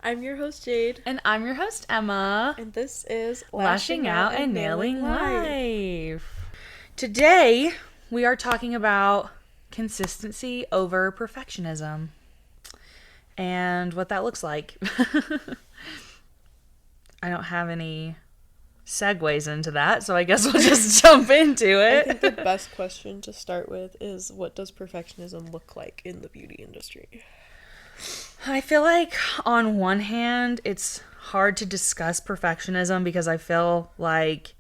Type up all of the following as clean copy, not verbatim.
I'm your host, Jade. And I'm your host, Emma. And this is Lashing Out and Nailing Life. Today, we are talking about consistency over perfectionism and what that looks like. I don't have any segues into that, so I guess we'll just jump into I it. think the best question to start with is, what does perfectionism look like in the beauty industry? I feel like on one hand, it's hard to discuss perfectionism because I feel like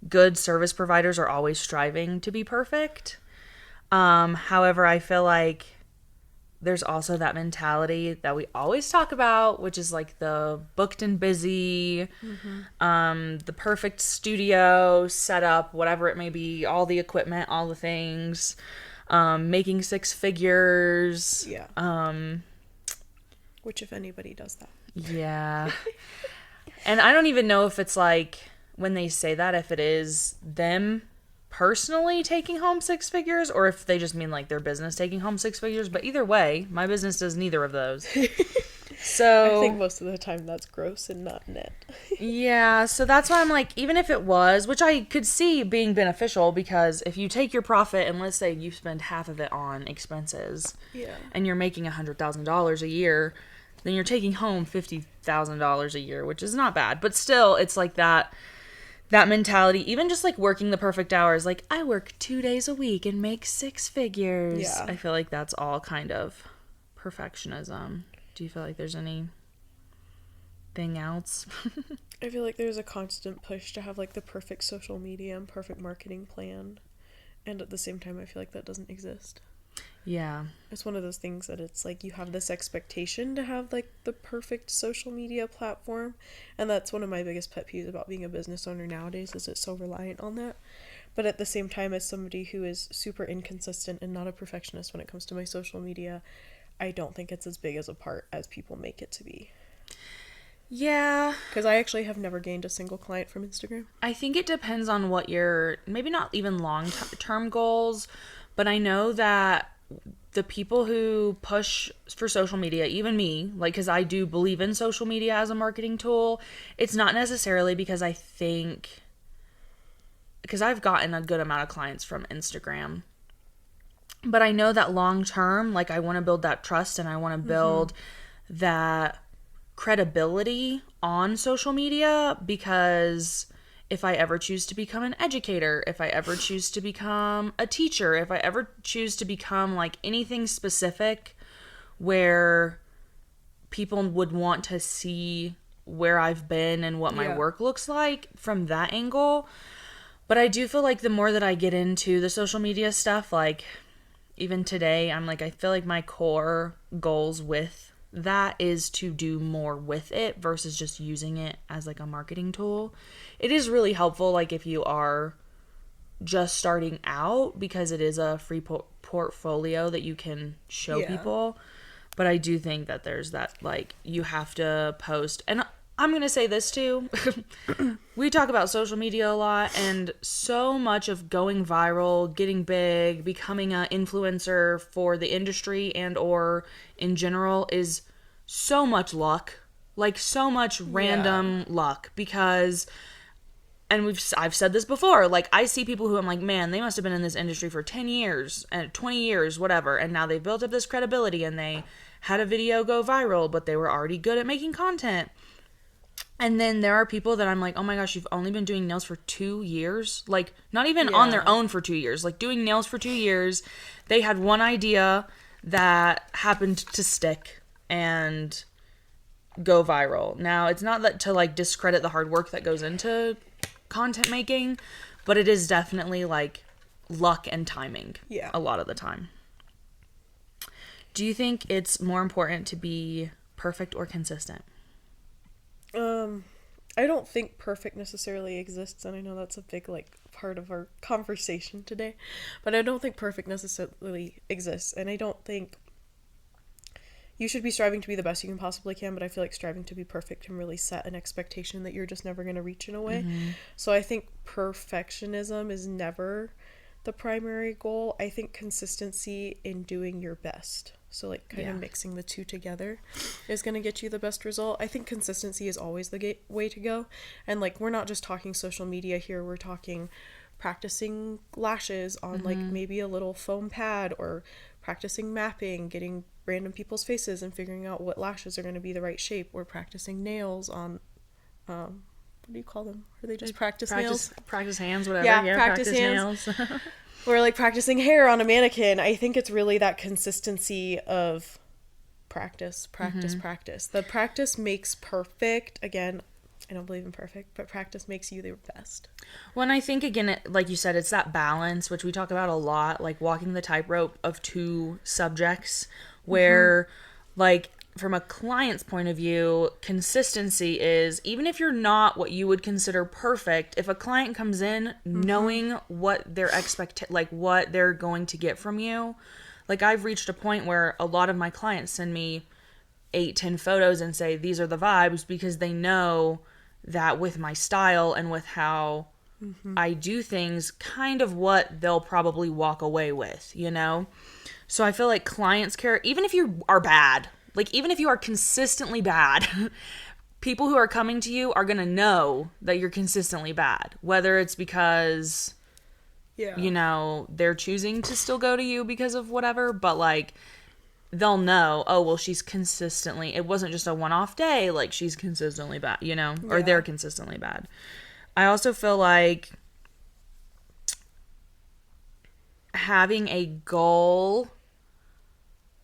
good service providers are always striving to be perfect. However, I feel like there's also that mentality that we always talk about, which is like the booked and busy, the perfect studio setup, whatever it may be, all the equipment, all the things, making six figures. Yeah. Which, if anybody does that. Yeah. And I don't even know if it's like, when they say that, if it is them personally taking home six figures or if they just mean like their business taking home six figures. But either way, my business does neither of those. So I think most of the time that's gross and not net. yeah, so that's why I'm like, even if it was, which I could see being beneficial, because if you take your profit and let's say you spend half of it on expenses, Yeah. and you're making $100,000 a year, then you're taking home $50,000 a year, which is not bad. But still, it's like that mentality, even just like working the perfect hours, like I work 2 days a week and make six figures. Yeah. I feel like that's all kind of perfectionism. Do you feel like there's anything else? I feel like there's a constant push to have like the perfect social media and perfect marketing plan. And at the same time, I feel like that doesn't exist. Yeah. It's one of those things that it's like you have this expectation to have like the perfect social media platform, and that's one of my biggest pet peeves about being a business owner nowadays, is it's so reliant on that. But at the same time, as somebody who is super inconsistent and not a perfectionist when it comes to my social media, I don't think it's as big as a part as people make it to be. Yeah. Because I actually have never gained a single client from Instagram. I think it depends on what your, maybe not even long-term goals, but I know that the people who push for social media, even me, like, because I do believe in social media as a marketing tool, it's not necessarily because I think, because I've gotten a good amount of clients from Instagram, but I know that long term, like, I want to build that trust and I want to build that credibility on social media, because if I ever choose to become an educator, if I ever choose to become a teacher, if I ever choose to become like anything specific where people would want to see where I've been and what my work looks like from that angle. But I do feel like the more that I get into the social media stuff, like even today, I'm like, I feel like my core goals with that is to do more with it versus just using it as like a marketing tool. It is really helpful, like if you are just starting out, because it is a free portfolio that you can show people. But I do think that there's that, like, you have to post. And I'm going to say this too. We talk about social media a lot, and so much of going viral, getting big, becoming an influencer for the industry and or in general is so much luck. Like, so much random luck, because, and I've said this before, like, I see people who I'm like, man, they must have been in this industry for 10 years and 20 years, whatever, and now they've built up this credibility and they had a video go viral, but they were already good at making content. And then there are people that I'm like, oh my gosh, you've only been doing nails for 2 years? Like, not even on their own for 2 years, like doing nails for 2 years. They had one idea that happened to stick and go viral. Now, it's not that to like discredit the hard work that goes into content making, but it is definitely like luck and timing a lot of the time. Do you think it's more important to be perfect or consistent? I don't think perfect necessarily exists, and I know that's a big like part of our conversation today, but I don't think perfect necessarily exists, and I don't think you should be striving to be the best you can possibly can, but I feel like striving to be perfect can really set an expectation that you're just never going to reach in a way. So I think perfectionism is never the primary goal. I think consistency in doing your best So like kind Yeah. of mixing the two together is going to get you the best result. I think consistency is always the way to go. And like we're not just talking social media here, we're talking practicing lashes on like maybe a little foam pad, or practicing mapping, getting random people's faces and figuring out what lashes are going to be the right shape, or practicing nails on what do you call them? Are they just practice nails? Practice hands, whatever. Yeah, Yeah, practice practice hands. nails. Or like practicing hair on a mannequin. I think it's really that consistency of practice, practice, practice. The practice makes perfect. Again, I don't believe in perfect, but practice makes you the best. Well, and I think, again, like you said, it's that balance, which we talk about a lot, like walking the tightrope of two subjects, where, like, from a client's point of view, consistency is, even if you're not what you would consider perfect, if a client comes in knowing what their like what they're going to get from you, like I've reached a point where a lot of my clients send me 8-10 photos and say these are the vibes, because they know that with my style and with how I do things, kind of what they'll probably walk away with, you know? So I feel like clients care, even if you are bad, like even if you are consistently bad, people who are coming to you are going to know that you're consistently bad, whether it's because, Yeah. you know, they're choosing to still go to you because of whatever, but like they'll know, oh, well, she's consistently, it wasn't just a one-off day, like she's consistently bad, you know, or Yeah. they're consistently bad. I also feel like having a goal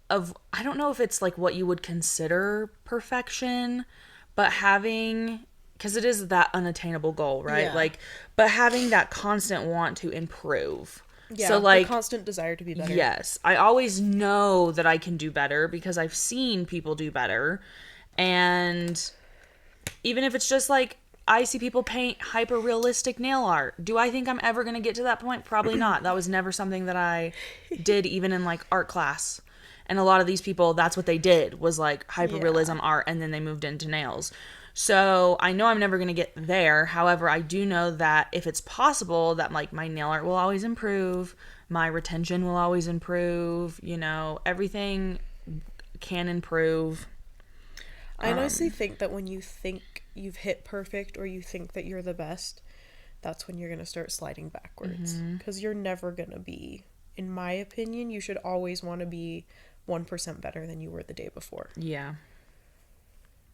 of, I don't know if it's like what you would consider perfection, but having, because it is that unattainable goal, right? Yeah. Like, but having that constant want to improve. Yeah, So like, the constant desire to be better. yes, I always know that I can do better because I've seen people do better. And even if it's just like, I see people paint hyper realistic nail art. Do I think I'm ever going to get to that point? Probably not. That was never something that I did, even in like art class. And a lot of these people, that's what they did, was like hyper realism art, and then they moved into nails. So I know I'm never going to get there. However, I do know that if it's possible, that like my nail art will always improve, my retention will always improve, you know, everything can improve. I honestly think that when you think you've hit perfect, or you think that you're the best, that's when you're going to start sliding backwards. Because you're never going to be, in my opinion, you should always want to be 1% better than you were the day before. Yeah.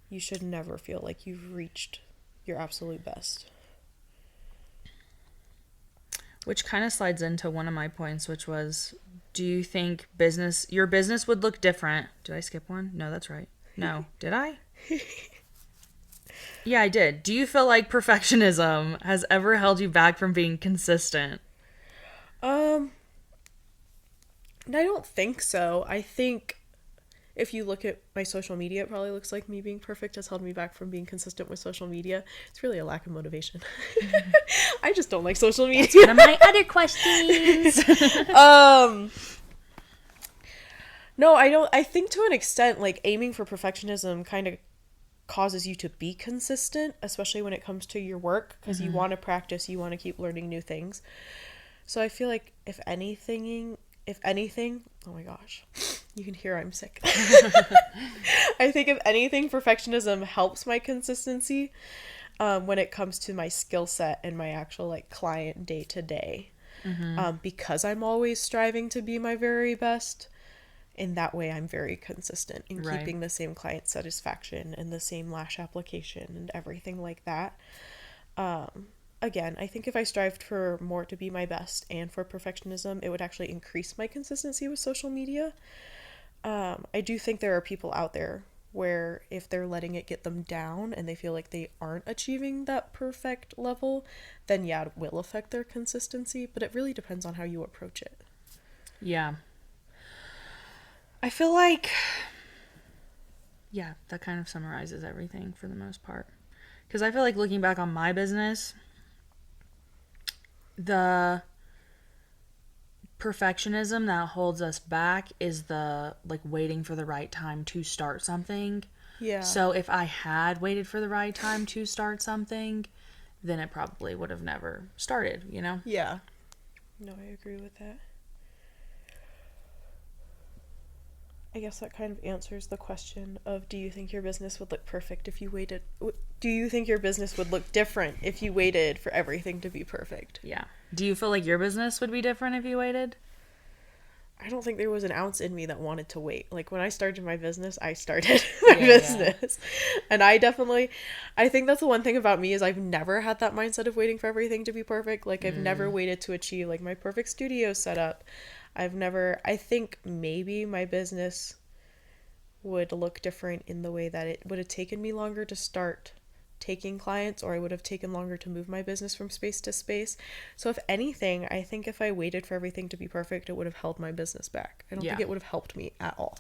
You should never feel like you've reached your absolute best. Which kind of slides into one of my points, which was, do you think your business would look different? Did I skip one? No, that's right. No. Did I? Yeah, I did. Do you feel like perfectionism has ever held you back from being consistent? I don't think so. I think if you look at my social media, it probably looks like me being perfect has held me back from being consistent with social media. It's really a lack of motivation. I just don't like social media. That's one of my other questions. No, I don't. I think to an extent, like aiming for perfectionism kind of causes you to be consistent, especially when it comes to your work, because you want to practice, you want to keep learning new things. So I feel like if anything, oh my gosh, you can hear I'm sick. I think if anything, perfectionism helps my consistency when it comes to my skill set and my actual like client day to day, because I'm always striving to be my very best. In that way, I'm very consistent in keeping the same client satisfaction and the same lash application and everything like that. Again, I think if I strived for more to be my best and for perfectionism, it would actually increase my consistency with social media. I do think there are people out there where if they're letting it get them down and they feel like they aren't achieving that perfect level, then yeah, it will affect their consistency, but it really depends on how you approach it. Yeah. I feel like, yeah, that kind of summarizes everything for the most part. Because I feel like looking back on my business, the perfectionism that holds us back is the like waiting for the right time to start something. Yeah. So if I had waited for the right time to start something, then it probably would have never started, you know? Yeah. No, I agree with that. I guess that kind of answers the question of, do you think your business would look perfect if you waited? Do you think your business would look different if you waited for everything to be perfect? Yeah. Do you feel like your business would be different if you waited? I don't think there was an ounce in me that wanted to wait. Like, when I started my business, I started my business. And I think that's the one thing about me is I've never had that mindset of waiting for everything to be perfect. Like, I've never waited to achieve, like, my perfect studio setup. I think maybe my business would look different in the way that it would have taken me longer to start taking clients, or I would have taken longer to move my business from space to space. So if anything, I think if I waited for everything to be perfect, it would have held my business back. I don't think it would have helped me at all.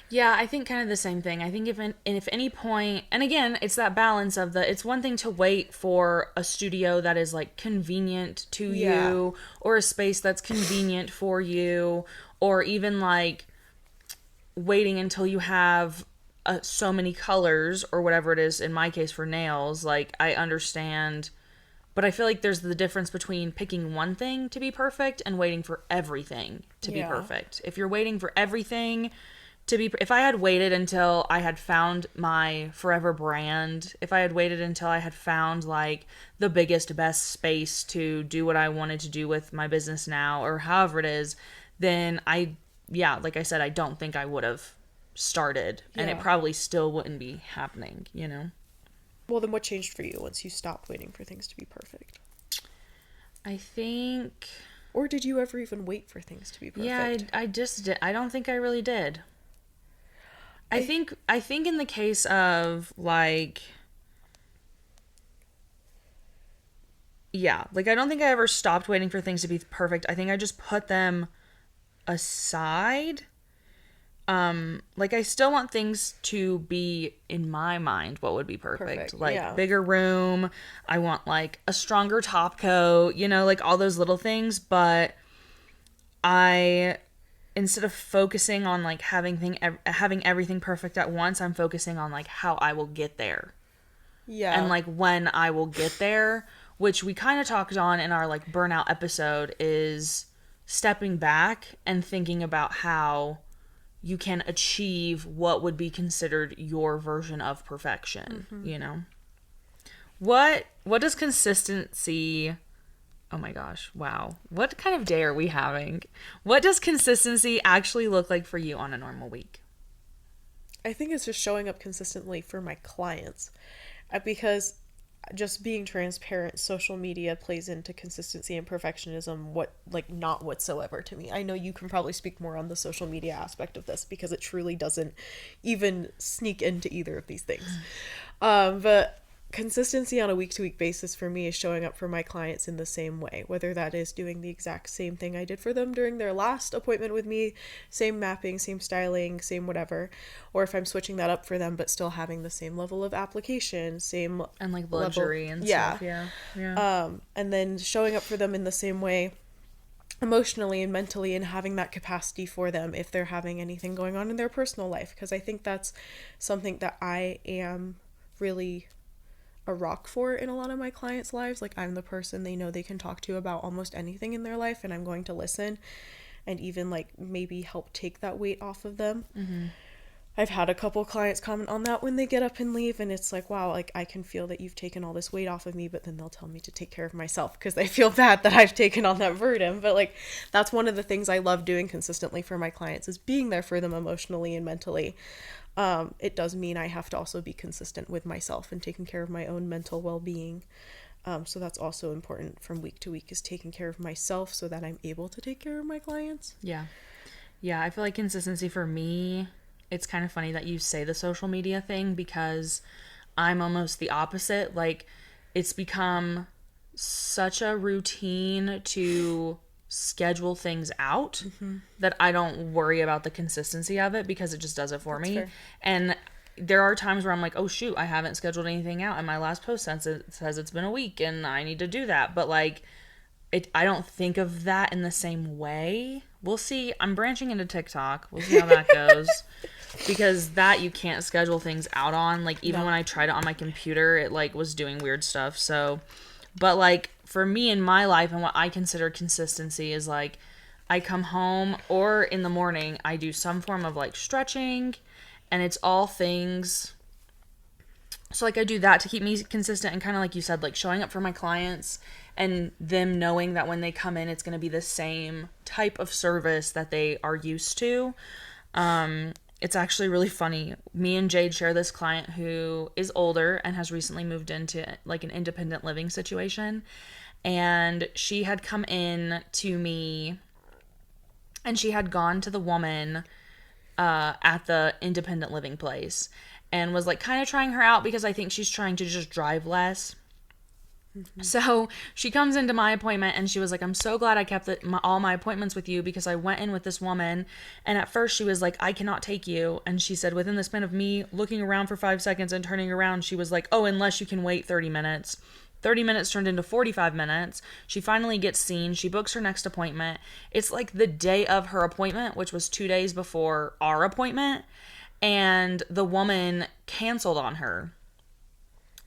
Yeah, I think kind of the same thing. I think if any point, and again, it's that balance of it's one thing to wait for a studio that is like convenient to you, or a space that's convenient for you, or even like waiting until you have so many colors or whatever it is. In my case for nails, like, I understand, but I feel like there's the difference between picking one thing to be perfect and waiting for everything to be perfect. If you're waiting for everything to be, if I had waited until I had found my forever brand, if I had waited until I had found like the biggest, best space to do what I wanted to do with my business now, or however it is, then like I said, I don't think I would have started, and it probably still wouldn't be happening, you know? Well, then what changed for you once you stopped waiting for things to be perfect? I think... Or did you ever even wait for things to be perfect? Yeah, I just did. I don't think I really did. I think in the case of, like... Yeah, like, I don't think I ever stopped waiting for things to be perfect. I think I just put them aside. Like, I still want things to be, in my mind, what would be perfect. Like, bigger room. I want, like, a stronger top coat, you know, like, all those little things. But instead of focusing on, like, having everything perfect at once, I'm focusing on, like, how I will get there. Yeah. And, like, when I will get there, which we kind of talked on in our, like, burnout episode, is stepping back and thinking about how you can achieve what would be considered your version of perfection, you know? What does consistency... Oh my gosh, wow. What kind of day are we having? What does consistency actually look like for you on a normal week? I think it's just showing up consistently for my clients. Because just being transparent, social media plays into consistency and perfectionism not whatsoever to me. I know you can probably speak more on the social media aspect of this because it truly doesn't even sneak into either of these things. But consistency on a week-to-week basis for me is showing up for my clients in the same way, whether that is doing the exact same thing I did for them during their last appointment with me, same mapping, same styling, same whatever, or if I'm switching that up for them but still having the same level of application, same and like luxury and stuff. And then showing up for them in the same way emotionally and mentally, and having that capacity for them if they're having anything going on in their personal life, because I think that's something that I am really a rock for in a lot of my clients' lives. Like, I'm the person they know they can talk to about almost anything in their life, and I'm going to listen and even like maybe help take that weight off of them. I've had a couple clients comment on that when they get up and leave, and it's like, wow, like, I can feel that you've taken all this weight off of me, but then they'll tell me to take care of myself because they feel bad that I've taken on that burden. But like, that's one of the things I love doing consistently for my clients, is being there for them emotionally and mentally. It does mean I have to also be consistent with myself and taking care of my own mental well-being. So that's also important from week to week, is taking care of myself so that I'm able to take care of my clients. Yeah, I feel like consistency for me, it's kind of funny that you say the social media thing, because I'm almost the opposite. Like, it's become such a routine to schedule things out that I don't worry about the consistency of it, because it just does it for me. Fair. And there are times where I'm like, oh shoot, I haven't scheduled anything out, and my last post says it's been a week and I need to do that. But like, I don't think of that in the same way. We'll see. I'm branching into TikTok. We'll see how that goes. Because that you can't schedule things out on. Like, even when I tried it on my computer, it like was doing weird stuff. So, but like, for me in my life, and what I consider consistency is like, I come home, or in the morning, I do some form of like stretching, and it's all things. So like I do that to keep me consistent and kind of like you said, like showing up for my clients and them knowing that when they come in, it's going to be the same type of service that they are used to. It's actually really funny. Me and Jade share this client who is older and has recently moved into like an independent living situation. And she had come in to me and she had gone to the woman at the independent living place and was like kind of trying her out because I think she's trying to just drive less. Mm-hmm. So she comes into my appointment and she was like, I'm so glad I kept all my appointments with you because I went in with this woman. And at first she was like, I cannot take you. And she said within the span of me looking around for 5 seconds and turning around, she was like, oh, unless you can wait 30 minutes. 30 minutes turned into 45 minutes. She finally gets seen. She books her next appointment. It's like the day of her appointment, which was 2 days before our appointment. And the woman canceled on her.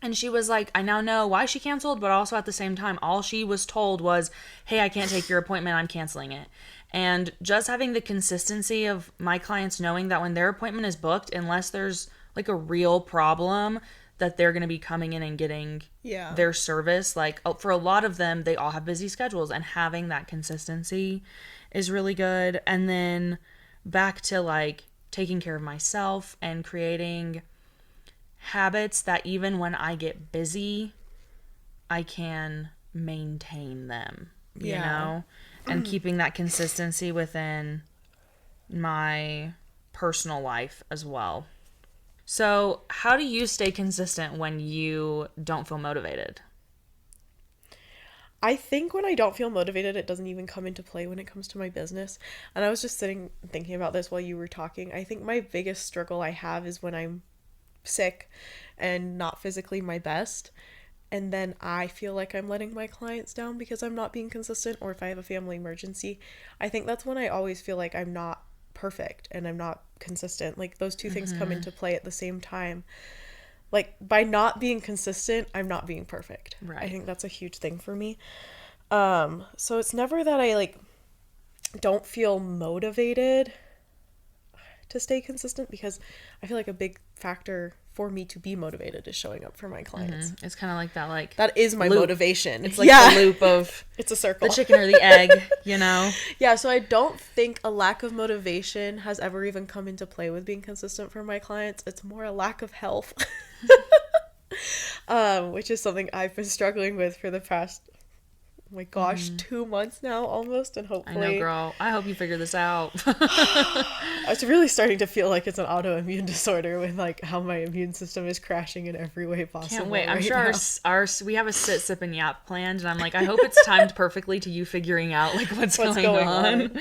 And she was like, I now know why she canceled, but also at the same time, all she was told was, hey, I can't take your appointment. I'm canceling it. And just having the consistency of my clients knowing that when their appointment is booked, unless there's like a real problem, that they're going to be coming in and getting their service. Like for a lot of them, they all have busy schedules, and having that consistency is really good. And then back to like taking care of myself and creating habits that even when I get busy, I can maintain them, you know, and keeping that consistency within my personal life as well. So, how do you stay consistent when you don't feel motivated? I think when I don't feel motivated, it doesn't even come into play when it comes to my business. And I was just sitting thinking about this while you were talking. I think my biggest struggle I have is when I'm sick and not physically my best, and then I feel like I'm letting my clients down because I'm not being consistent, or if I have a family emergency. I think that's when I always feel like I'm not perfect and I'm not consistent. Like those two things come into play at the same time. Like by not being consistent, I'm not being perfect. Right. I think that's a huge thing for me. So it's never that I like don't feel motivated to stay consistent, because I feel like a big factor for me to be motivated is showing up for my clients. It's kind of like that, like that is my loop. Motivation. It's like the loop of it's a circle, the chicken or the egg, you know? Yeah, so I don't think a lack of motivation has ever even come into play with being consistent for my clients. It's more a lack of health, which is something I've been struggling with for the past 2 months now almost, and hopefully I know, girl, I hope you figure this out. It's really starting to feel like it's an autoimmune disorder with like how my immune system is crashing in every way possible. Can't wait. I'm sure our we have a sit, sip, and yap planned, and I'm like, I hope it's timed perfectly to you figuring out like what's going on.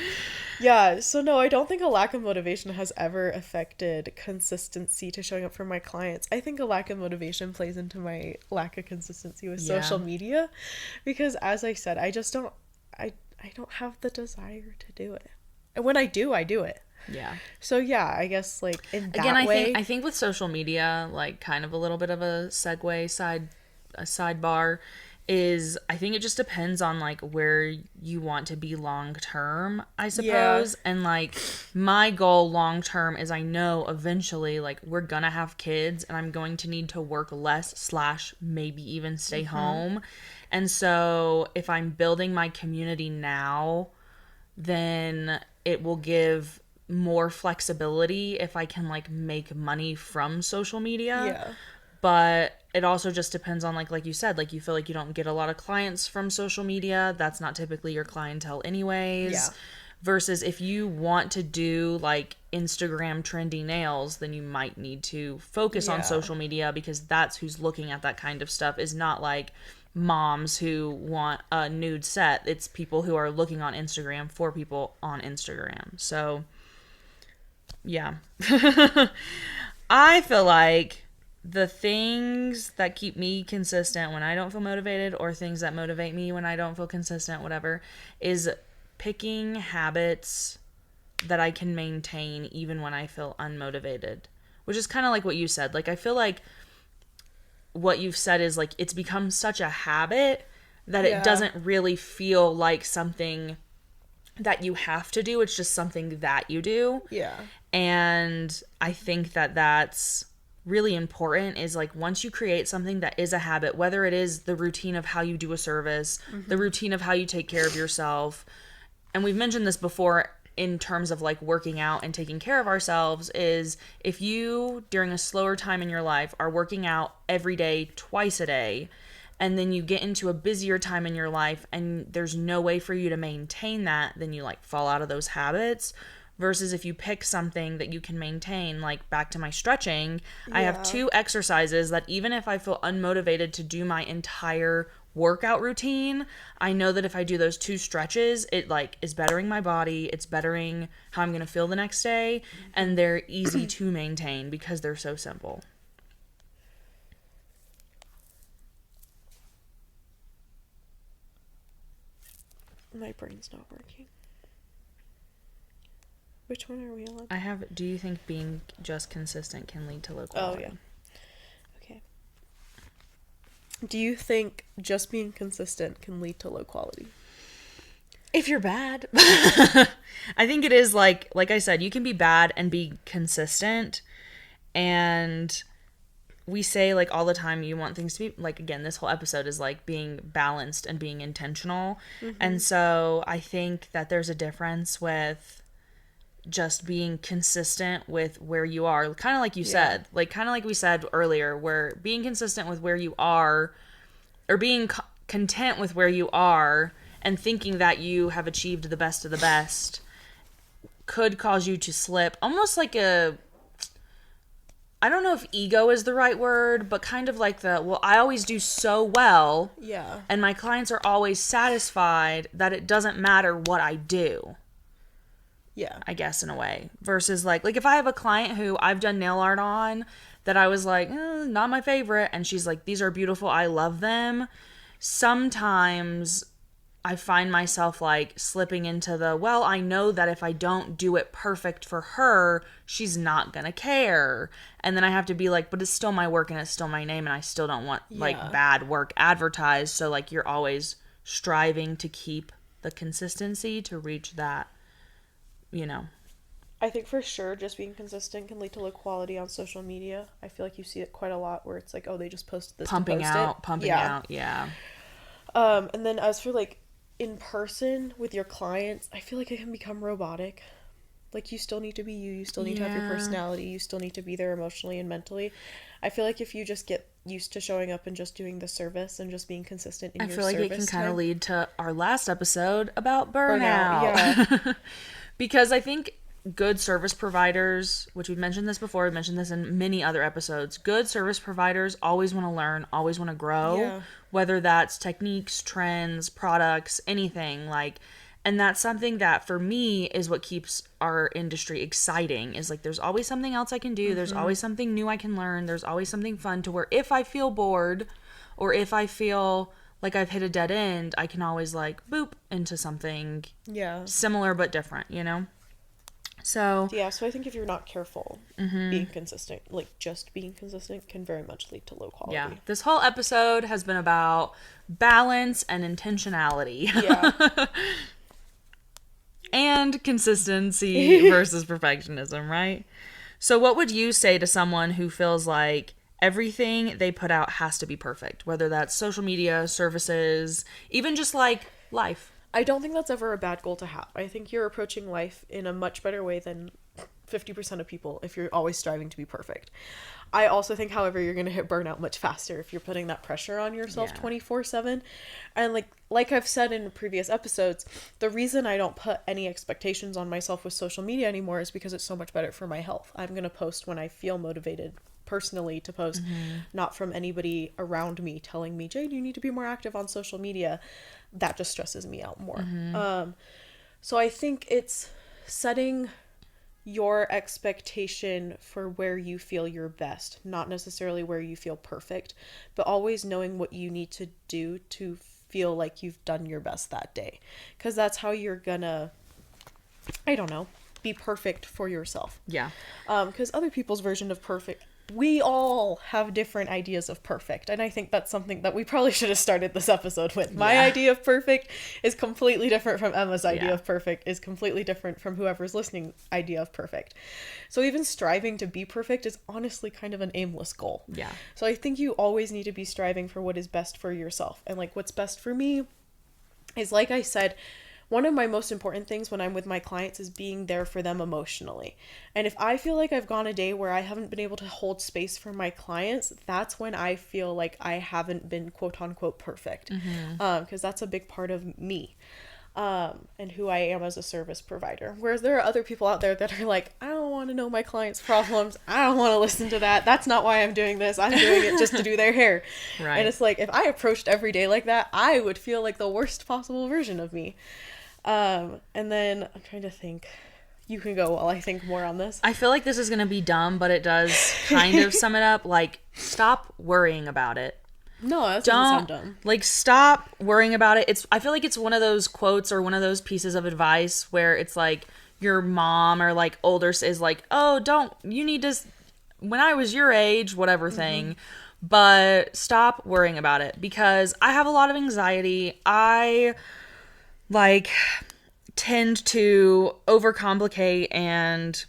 Yeah, so no, I don't think a lack of motivation has ever affected consistency to showing up for my clients. I think a lack of motivation plays into my lack of consistency with social media, because as I said, I just don't I don't have the desire to do it. And when I do it. Yeah. So yeah, I guess like in that way. I think with social media, like kind of a little bit of a sidebar is I think it just depends on like where you want to be long term, I suppose. Yeah. And like my goal long term is I know eventually like we're gonna have kids and I'm going to need to work less / maybe even stay home. And so if I'm building my community now, then it will give more flexibility if I can like make money from social media. Yeah. But it also just depends on like you said, like you feel like you don't get a lot of clients from social media. That's not typically your clientele anyways. Yeah. Versus if you want to do like Instagram trendy nails, then you might need to focus on social media, because that's who's looking at that kind of stuff. Is not like moms who want a nude set. It's people who are looking on Instagram for people on Instagram. So yeah. I feel like the things that keep me consistent when I don't feel motivated, or things that motivate me when I don't feel consistent, whatever, is picking habits that I can maintain even when I feel unmotivated, which is kind of like what you said. Like, I feel like what you've said is like, it's become such a habit that it doesn't really feel like something that you have to do. It's just something that you do. Yeah. And I think that that's really important, is like once you create something that is a habit, whether it is the routine of how you do a service, the routine of how you take care of yourself. And we've mentioned this before in terms of like working out and taking care of ourselves, is if you during a slower time in your life are working out every day, twice a day, and then you get into a busier time in your life and there's no way for you to maintain that, then you like fall out of those habits. Versus if you pick something that you can maintain, like back to my stretching, I have 2 exercises that even if I feel unmotivated to do my entire workout routine, I know that if I do those 2 stretches, it like is bettering my body, it's bettering how I'm going to feel the next day, and they're easy to maintain because they're so simple. My brain's not working. Which one are we on? I have, do you think being just consistent can lead to low quality? Oh, yeah. Okay. Do you think just being consistent can lead to low quality? If you're bad. I think it is like I said, you can be bad and be consistent. And we say like all the time, you want things to be like, again, this whole episode is like being balanced and being intentional. And so I think that there's a difference with just being consistent with where you are, kind of like you said, like kind of like we said earlier, where being consistent with where you are, or being content with where you are and thinking that you have achieved the best of the best could cause you to slip, almost like a, I don't know if ego is the right word, but kind of like the, well, I always do so well, and my clients are always satisfied that it doesn't matter what I do. Yeah. I guess in a way. Versus like if I have a client who I've done nail art on that I was like, not my favorite, and she's like, these are beautiful, I love them. Sometimes I find myself like slipping into the, well, I know that if I don't do it perfect for her, she's not gonna care. And then I have to be like, but it's still my work and it's still my name, and I still don't want like bad work advertised. So like you're always striving to keep the consistency to reach that, you know. I think for sure just being consistent can lead to low quality on social media. I feel like you see it quite a lot where it's like, oh, they just posted this pumping to post out, it. pumping out, yeah. And then as for like in person with your clients, I feel like it can become robotic. Like you still need to be you still need to have your personality, you still need to be there emotionally and mentally. I feel like if you just get used to showing up and just doing the service and just being consistent in your service, I feel like it can kind of lead to our last episode about burnout. Yeah. Because I think good service providers, which we've mentioned this before, we've mentioned this in many other episodes, good service providers always want to learn, always want to grow, whether that's techniques, trends, products, anything like. And that's something that for me is what keeps our industry exciting, is like there's always something else I can do. There's always something new I can learn. There's always something fun to where if I feel bored or if I feel like I've hit a dead end, I can always like boop into something similar but different, you know? So so I think if you're not careful, being consistent, like just being consistent, can very much lead to low quality. Yeah. This whole episode has been about balance and intentionality. And consistency versus perfectionism, right? So what would you say to someone who feels like everything they put out has to be perfect, whether that's social media, services, even just like life? I don't think that's ever a bad goal to have. I think you're approaching life in a much better way than 50% of people if you're always striving to be perfect. I also think, however, you're going to hit burnout much faster if you're putting that pressure on yourself 24/7. And like I've said in previous episodes, the reason I don't put any expectations on myself with social media anymore is because it's so much better for my health. I'm going to post when I feel motivated personally to post, not from anybody around me telling me, Jade, you need to be more active on social media. That just stresses me out more. So I think it's setting your expectation for where you feel your best, not necessarily where you feel perfect, but always knowing what you need to do to feel like you've done your best that day. Because that's how you're gonna, I don't know, be perfect for yourself. Yeah. Because other people's version of perfect we all have different ideas of perfect. And I think that's something that we probably should have started this episode with. My idea of perfect is completely different from Emma's idea of perfect, is completely different from whoever's listening idea of perfect. So even striving to be perfect is honestly kind of an aimless goal. Yeah. So I think you always need to be striving for what is best for yourself. And like what's best for me is, like I said, one of my most important things when I'm with my clients is being there for them emotionally. And if I feel like I've gone a day where I haven't been able to hold space for my clients, that's when I feel like I haven't been quote unquote perfect. Because that's a big part of me. And who I am as a service provider. Whereas there are other people out there that are like, I don't want to know my clients' problems. I don't want to listen to that. That's not why I'm doing this. I'm doing it just to do their hair. Right. And it's like, if I approached every day like that, I would feel like the worst possible version of me. And then I'm trying to think. You can go while I think more on this. I feel like this is going to be dumb, but it does kind of sum it up. Like, stop worrying about it. No, that doesn't sound dumb. Like, stop worrying about it. I feel like it's one of those quotes or one of those pieces of advice where it's like your mom or like older is like, oh, you need to, when I was your age, whatever thing. But stop worrying about it, because I have a lot of anxiety. I like tend to overcomplicate, and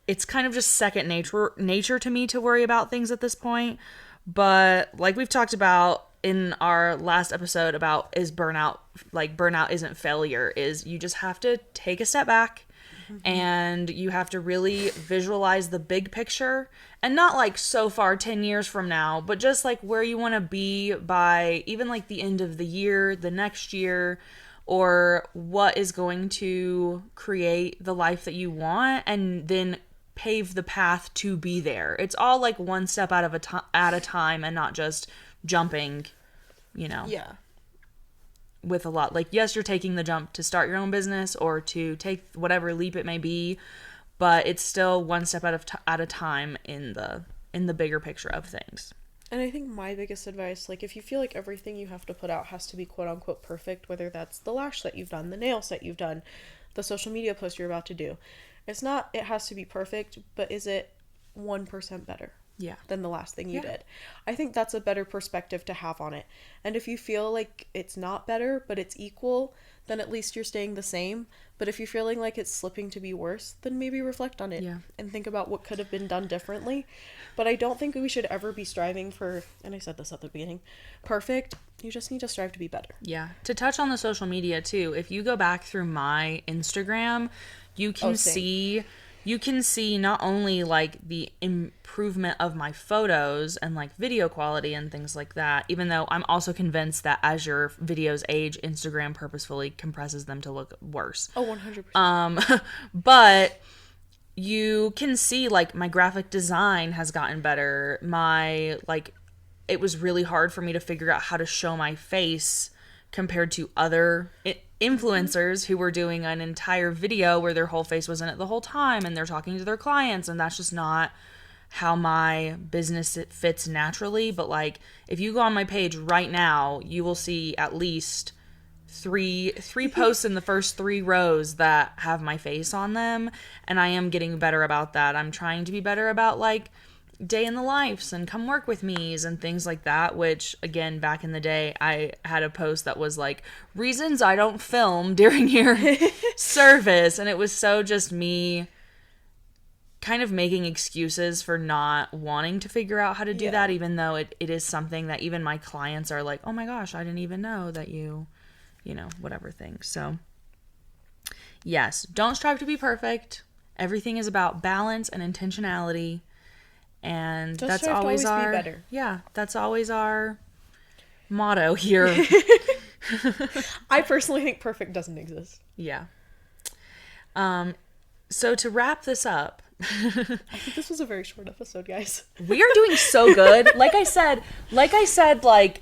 it's kind of just second nature to me to worry about things at this point. But like we've talked about in our last episode about burnout isn't failure, is you just have to take a step back and you have to really visualize the big picture, and not like so far 10 years from now, but just like where you want to be by even like the end of the year, the next year, or what is going to create the life that you want, and then pave the path to be there. It's all like one step at a time, and not just jumping, Yeah. with a lot. Like, yes, you're taking the jump to start your own business or to take whatever leap it may be, but it's still one step at a time in the bigger picture of things. And I think my biggest advice, like if you feel like everything you have to put out has to be quote unquote perfect, whether that's the lash that you've done, the nails that you've done, the social media post you're about to do, it's not, it has to be perfect, but is it 1% better? Yeah. Than the last thing you did. I think that's a better perspective to have on it. And if you feel like it's not better, but it's equal, then at least you're staying the same. But if you're feeling like it's slipping to be worse, then maybe reflect on it and think about what could have been done differently. But I don't think we should ever be striving for, and I said this at the beginning, perfect. You just need to strive to be better. Yeah. To touch on the social media too, if you go back through my Instagram, you can see not only like the improvement of my photos and like video quality and things like that, even though I'm also convinced that as your videos age, Instagram purposefully compresses them to look worse. Oh, 100%. But you can see like my graphic design has gotten better. It was really hard for me to figure out how to show my face compared to other influencers who were doing an entire video where their whole face was in it the whole time and they're talking to their clients, and that's just not how my business fits naturally. But like, if you go on my page right now, you will see at least three posts in the first 3 rows that have my face on them, and I am getting better about that. I'm trying to be better about like day in the lives and come work with me's and things like that, which again, back in the day, I had a post that was like reasons I don't film during your service, and it was so just me kind of making excuses for not wanting to figure out how to do that, even though it is something that even my clients are like, oh my gosh, I didn't even know that you whatever thing. So yes, don't strive to be perfect. Everything is about balance and intentionality. And just that's always our, be better. Yeah, that's always our motto here. I personally think perfect doesn't exist. Yeah. So to wrap this up, I think this was a very short episode, guys. We are doing so good. Like I said, like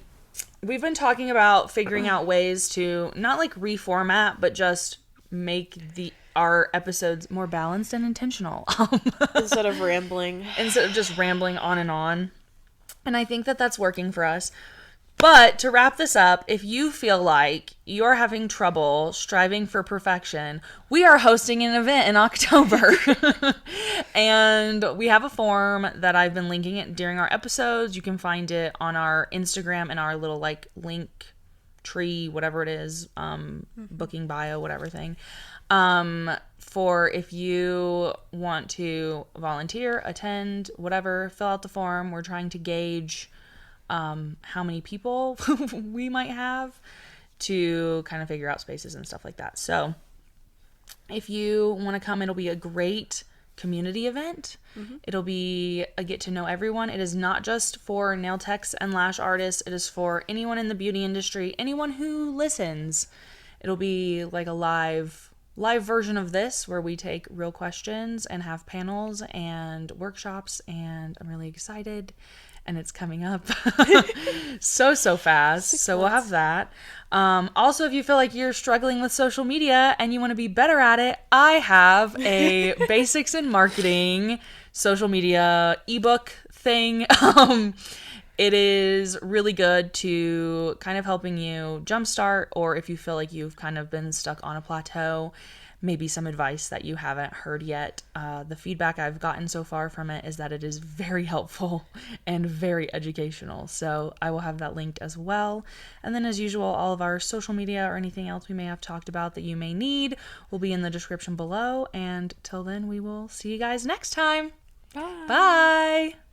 we've been talking about figuring out ways to not like reformat, but just make our episodes more balanced and intentional. Instead of rambling. Instead of just rambling on. And I think that that's working for us. But to wrap this up, if you feel like you're having trouble striving for perfection, we are hosting an event in October. And we have a form that I've been linking it during our episodes. You can find it on our Instagram and our little like link tree, whatever it is, booking bio, whatever thing. For if you want to volunteer, attend, whatever, fill out the form. We're trying to gauge how many people we might have to kind of figure out spaces and stuff like that. So if you want to come, it'll be a great community event. It'll be a get to know everyone. It is not just for nail techs and lash artists. It is for anyone in the beauty industry, anyone who listens. It'll be like a live version of this where we take real questions and have panels and workshops, and I'm really excited. And it's coming up so fast. 6 So months. we'll have that. Also, if you feel like you're struggling with social media and you want to be better at it, I have a basics in marketing social media ebook thing. It is really good to kind of helping you jumpstart, or if you feel like you've kind of been stuck on a plateau, maybe some advice that you haven't heard yet. The feedback I've gotten so far from it is that it is very helpful and very educational. So I will have that linked as well. And then as usual, all of our social media or anything else we may have talked about that you may need will be in the description below. And till then, we will see you guys next time. Bye. Bye.